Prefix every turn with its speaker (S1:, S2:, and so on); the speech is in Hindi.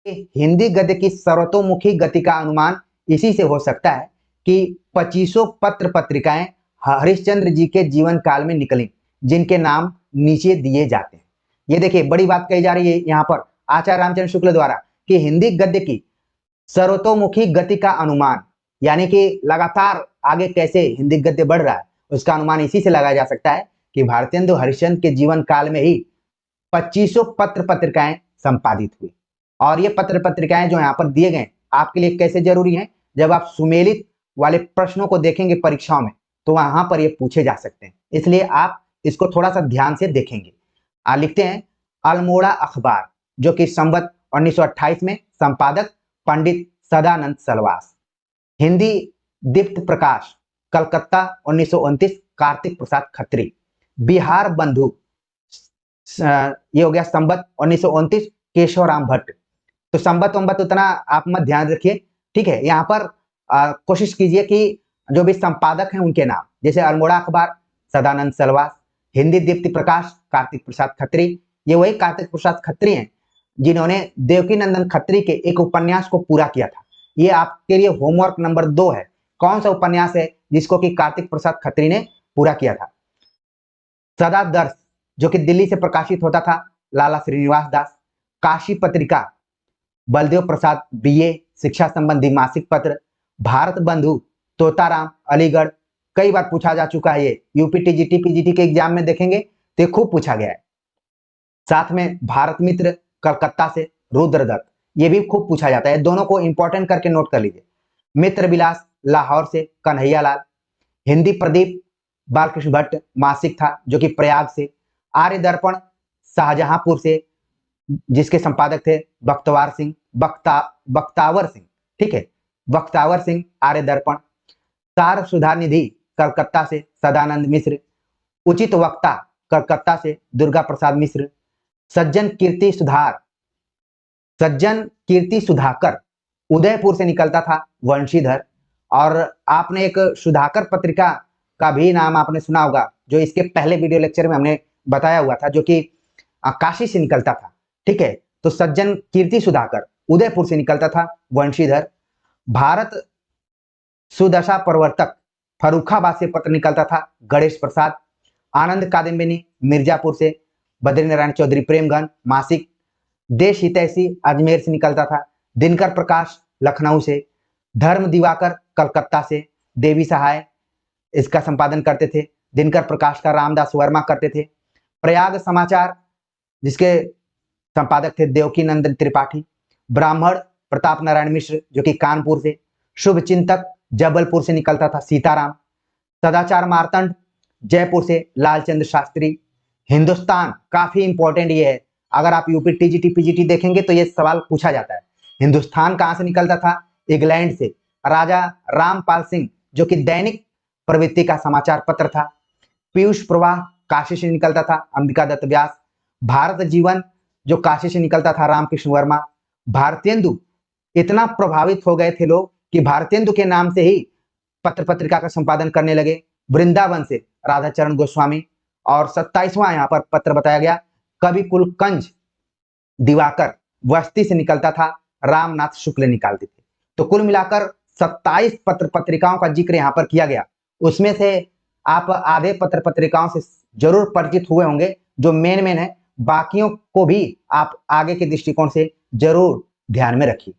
S1: हिंदी गद्य की सर्वतोमुखी गति का अनुमान इसी से हो सकता है कि 2500 पत्र पत्रिकाएं हरिश्चंद्र जी के जीवन काल में निकली, जिनके नाम नीचे दिए जाते हैं। ये देखिए, बड़ी बात कही जा रही है यहाँ पर आचार्य रामचंद्र शुक्ल द्वारा कि हिंदी गद्य की सर्वतोमुखी गति का अनुमान, यानी कि लगातार आगे कैसे हिंदी गद्य बढ़ रहा है, उसका अनुमान इसी से लगाया जा सकता है कि भारतेंदु हरिश्चंद्र के जीवन काल में ही 2500 पत्र पत्रिकाएं संपादित हुई। और ये पत्र पत्रिकाएं जो यहाँ पर दिए गए आपके लिए कैसे जरूरी हैं, जब आप सुमेलित वाले प्रश्नों को देखेंगे परीक्षाओं में तो वहां पर ये पूछे जा सकते हैं, इसलिए आप इसको थोड़ा सा ध्यान से देखेंगे। लिखते हैं अल्मोड़ा अखबार, जो कि संवत 1928 में, संपादक पंडित सदानंद सलवास। हिंदी दीप्त प्रकाश, कलकत्ता 1929, कार्तिक प्रसाद खत्री। बिहार बंधु, ये हो गया संवत 1929, केशवराम भट्ट। तो संवत उतना आप मत ध्यान रखिए, ठीक है। यहाँ पर कोशिश कीजिए कि जो भी संपादक हैं उनके नाम, जैसे अल्मोड़ा अखबार सदानंद सलवास, हिंदी दीप्ति प्रकाश कार्तिक प्रसाद खत्री। ये वही कार्तिक प्रसाद खत्री हैं जिन्होंने देवकी नंदन खत्री के एक उपन्यास को पूरा किया था। ये आपके लिए होमवर्क नंबर 2 है। कौन सा उपन्यास है जिसको कि कार्तिक प्रसाद खत्री ने पूरा किया था? सदा दर्श, जो कि दिल्ली से प्रकाशित होता था, लाला श्रीनिवास दास। काशी पत्रिका, बलदेव प्रसाद बीए, शिक्षा संबंधी मासिक पत्र। भारत बंधु, तोताराम, अलीगढ़। कई बार पूछा जा चुका है ये, यूपी टीजीटी पीजीटी के एग्जाम में देखेंगे तो खूब पूछा गया है। साथ में भारत मित्र, कलकत्ता से, रुद्रदत्त, ये भी खूब पूछा जाता है। दोनों को इंपॉर्टेंट करके नोट कर लीजिए। मित्र विलास, लाहौर से, कन्हैया लाल। हिंदी प्रदीप, बालकृष्ण भट्ट मासिक था, जो कि प्रयाग से। आर्य दर्पण, शाहजहांपुर से, जिसके संपादक थे बख्तवार सिंह, बख्तावर सिंह, ठीक है, बख्तावर सिंह, आर्य दर्पण। सार सुधार निधि, कलकत्ता से, सदानंद मिश्र। उचित वक्ता, कलकत्ता से, दुर्गा प्रसाद मिश्र। सज्जन कीर्ति सुधाकर, उदयपुर से निकलता था, वंशीधर। और आपने एक सुधाकर पत्रिका का भी नाम आपने सुना होगा, जो इसके पहले वीडियो लेक्चर में हमने बताया हुआ था, जो कि काशी से निकलता था, ठीक है। तो सज्जन कीर्ति सुधाकर उदयपुर से निकलता था, वंशीधर। भारत सुदशा प्रवर्तक, फर्रुखाबाद से पत्र निकलता था, गणेश प्रसाद। आनंद कादम्बिनी, मिर्जापुर से, बद्रीनारायण चौधरी प्रेमगन मासिक। देश हितैषी, अजमेर से निकलता था। दिनकर प्रकाश, लखनऊ से। धर्म दिवाकर, कलकत्ता से। देवी सहाय इसका संपादन करते थे, दिनकर प्रकाश का रामदास वर्मा करते थे। प्रयाग समाचार, जिसके संपादक थे देवकी नंदन त्रिपाठी। ब्राह्मण, प्रताप नारायण मिश्र, जो कि कानपुर से। शुभ चिंतक, जबलपुर से निकलता था, सीताराम। सदाचार मार्तंड, जयपुर से, लालचंद्र शास्त्री। हिंदुस्तान, काफी इंपॉर्टेंट ये है, अगर आप यूपी टीजीटी पीजीटी देखेंगे तो ये सवाल पूछा जाता है। हिंदुस्तान कहां से निकलता था? इंग्लैंड से, राजा रामपाल सिंह, जो कि दैनिक प्रवृत्ति का समाचार पत्र था। पीयूष प्रवाह, काशी से निकलता था, अंबिका दत्त व्यास। भारत जीवन, जो काशी से निकलता था, रामकृष्ण वर्मा। भारतेंदु, इतना प्रभावित हो गए थे लोग कि भारतेंदु के नाम से ही पत्र पत्रिका का संपादन करने लगे। वृंदावन से, राधाचरण गोस्वामी। और 27वां यहाँ पर पत्र बताया गया, कवि कुलकंज दिवाकर, बस्ती से निकलता था, रामनाथ शुक्ल निकालते थे। तो कुल मिलाकर 27 पत्र पत्रिकाओं का जिक्र यहाँ पर किया गया। उसमें से आप आधे पत्र पत्रिकाओं से जरूर परिचित हुए होंगे, जो मेन है। बाकियों को भी आप आगे के दृष्टिकोण से जरूर ध्यान में रखिए।